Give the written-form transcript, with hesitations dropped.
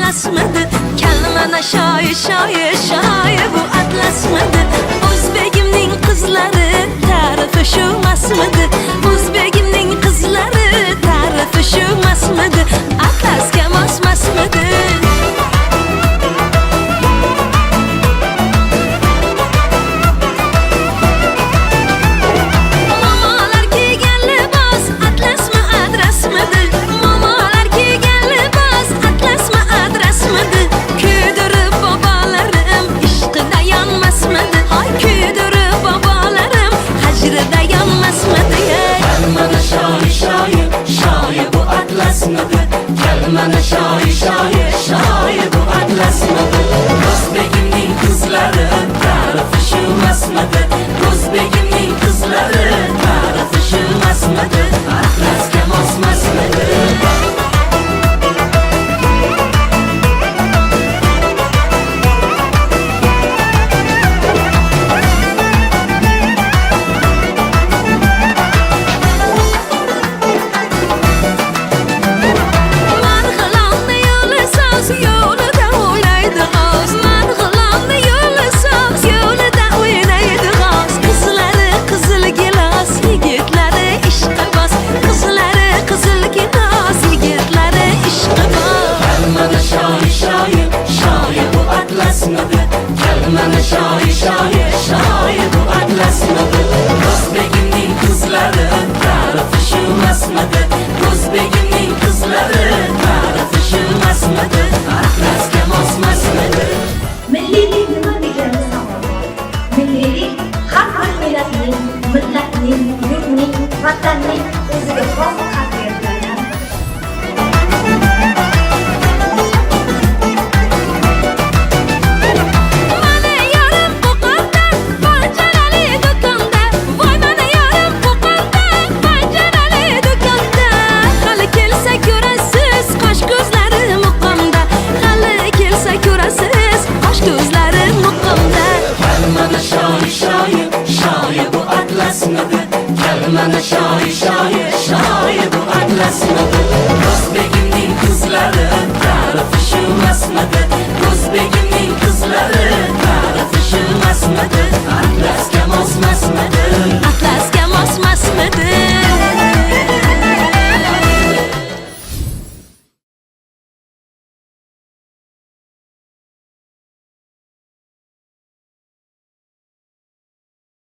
atlasmidi? Kalmana shoir, shoir, shoir bu atlasmidi? O'zbegimning qizlari tarifi shumasmidi? O'zbegimning qizlari tarifi shumasmidi? Atlasga mosmasmidi? Kalmana shoir, shoir, shoir bu atlasmidi? O'zbegimning qizlari tarifi shumasmidi? O'zbegimning qizlari tarifi shumasmidi? Atlasga mosmasmidi? Kalmana shoir, shoir, shoir bu atlasmidi? O'zbegimning qizlari tarifi shumasmidi? O'zbegimning qizlari tarifi shumasmidi? Atlasga mosmasmidi? Milliylik nima degani savol. Milliylik har bir millatning, millatning, yurtning, vatanning o'ziga xos qadriyatlari. Kalmana shoir, shoir, shoir bu atlasmidi? O'zbegimning qizlari tarifi shumasmidi? O'zbegimning qizlari